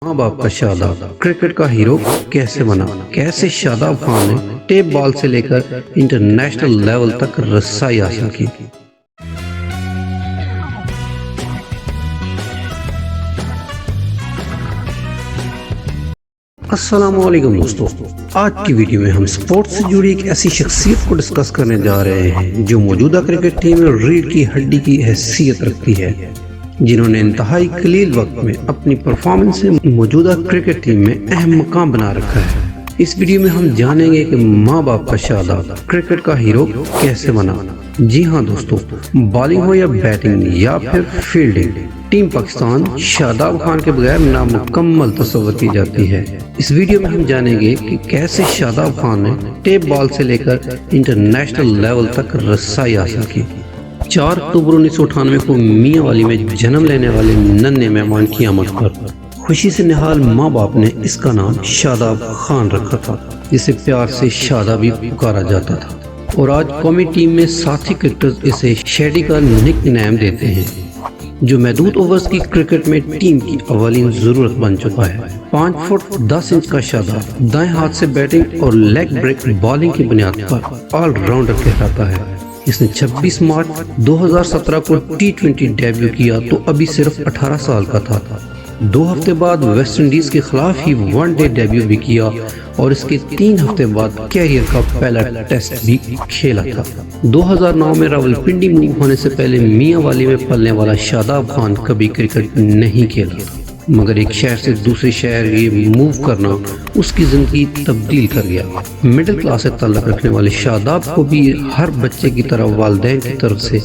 ماں باپ کا شاداب کرکٹ کا ہیرو کیسے بنا، کیسے شاداب خان نے ٹیپ بال سے لے کر انٹرنیشنل لیول تک رسائی حاصل کی۔ السلام علیکم دوستو، آج کی ویڈیو میں ہم سپورٹ سے جڑی ایک ایسی شخصیت کو ڈسکس کرنے جا رہے ہیں جو موجودہ کرکٹ ٹیم میں ریڑھ کی ہڈی کی حیثیت رکھتی ہے، جنہوں نے انتہائی قلیل وقت میں اپنی پرفارمنس سے موجودہ کرکٹ ٹیم میں اہم مقام بنا رکھا ہے۔ اس ویڈیو میں ہم جانیں گے کہ ماں باپ کا شاداب کرکٹ کا ہیرو کیسے بنا۔ جی ہاں دوستو، بالنگ ہو یا بیٹنگ یا پھر فیلڈنگ، ٹیم پاکستان شاداب خان کے بغیر نامکمل تصور کی جاتی ہے۔ اس ویڈیو میں ہم جانیں گے کہ کیسے شاداب خان نے ٹیپ بال سے لے کر انٹرنیشنل لیول تک رسائی حاصل کی۔ 4 اکتوبر 1998 کو میاں والی میں جنم لینے والے ننھے مہمان کی آمد پر خوشی سے نہال ماں باپ نے اس کا نام شاداب خان رکھا تھا، جسے پیار سے شادابی پکارا جاتا تھا، اور آج قومی ٹیم میں ساتھی کرکٹرز اسے شیڈی کا نک نیم دیتے ہیں، جو محدود اوورز کی کرکٹ میں ٹیم کی اولین ضرورت بن چکا ہے۔ 5 فٹ 10 انچ کا شاداب دائیں ہاتھ سے بیٹنگ اور لیگ بریک بالنگ کی بنیاد پر آل راؤنڈر کہلاتا ہے۔ اس نے 26 مارچ 2017 کو T20 ڈیبیو کیا تو ابھی صرف 18 سال کا تھا۔ 2 ہفتے بعد ویسٹ انڈیز کے خلاف ہی ون ڈے ڈیبیو بھی کیا اور اس کے 3 ہفتے بعد کیریئر کا پہلا ٹیسٹ بھی کھیلا تھا۔ 2009 میں راولپنڈی موو ہونے سے پہلے میاں والی میں پلنے والا شاداب خان کبھی کرکٹ نہیں کھیلا، مگر ایک شہر سے دوسرے شہر یہ موو کرنا اس کی زندگی تبدیل کر گیا۔ مڈل کلاس سے تعلق رکھنے والے شاداب کو بھی ہر بچے کی طرح والدین کی طرف سے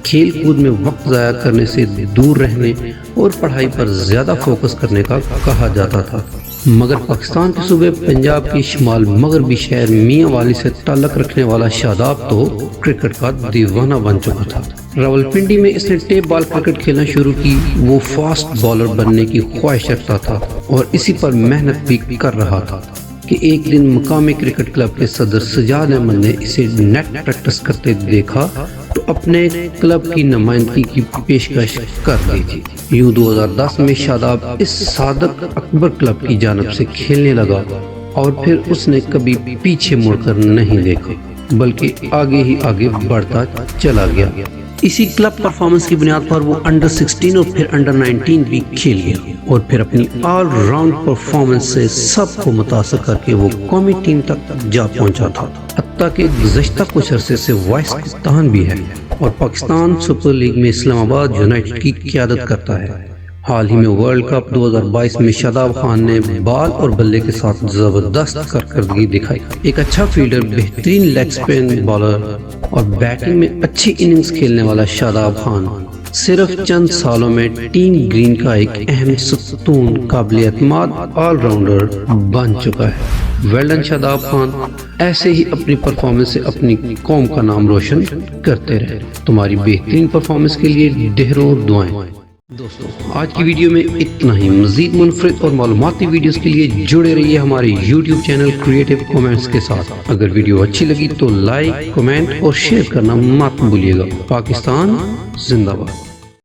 کھیل کود میں وقت ضائع کرنے سے دور رہنے اور پڑھائی پر زیادہ فوکس کرنے کا کہا جاتا تھا، مگر پاکستان کے صوبے پنجاب کے شمال مغربی شہر میاں والی سے تعلق رکھنے والا شاداب تو کرکٹ کا دیوانہ بن چکا تھا۔ راولپنڈی میں اس نے ٹیپ بال کرکٹ کھیلنا شروع کی۔ وہ فاسٹ بالر بننے کی خواہش رکھتا تھا اور اسی پر محنت بھی کر رہا تھا کہ ایک دن مقامی کرکٹ کلب کے صدر سجاد احمد نے اسے نیٹ پریکٹس کرتے دیکھا تو اپنے کلب کی نمائندگی کی پیشکش کر دی تھی۔ یوں 2010 میں شاداب اس صادق اکبر کلب کی جانب سے کھیلنے لگا اور پھر اس نے کبھی پیچھے مڑ کر نہیں دیکھا، بلکہ آگے ہی آگے بڑھتا چلا گیا۔ اسی کلب پرفارمنس کی بنیاد پر وہ انڈر 16 اور پھر انڈر 19 بھی کھیل گیا اور پھر اپنی آل راؤنڈ پرفارمنس سے سب کو متاثر کر کے وہ قومی ٹیم تک جا پہنچا تھا، حتیٰ کہ گزشتہ کچھ عرصے سے وائس کپتان بھی ہے اور پاکستان سپر لیگ میں اسلام آباد یونائٹڈ کی قیادت کرتا ہے۔ حال ہی میں ورلڈ کپ 2022 میں شاداب خان نے بال اور بلے کے ساتھ زبردست کارکردگی دکھائی۔ ایک اچھا فیلڈر، بہترین لیگ سپن بالر اور بیٹنگ میں اچھی اننگز کھیلنے والا شاداب خان صرف چند سالوں میں ٹیم گرین کا ایک اہم ستون، قابل اعتماد آل راؤنڈر بن چکا ہے۔ ویل ڈن شاداب خان، ایسے ہی اپنی پرفارمنس سے اپنی قوم کا نام روشن کرتے رہے۔ تمہاری بہترین پرفارمنس کے لیے ڈھیروں دعائیں۔ دوستو، آج کی ویڈیو میں اتنا ہی۔ مزید منفرد اور معلوماتی ویڈیوز کے لیے جڑے رہیے ہمارے YouTube چینل کریٹو کومنٹس کے ساتھ۔ اگر ویڈیو اچھی لگی تو لائک، کمنٹ اور شیئر کرنا مت بھولیے گا۔ پاکستان زندہ باد۔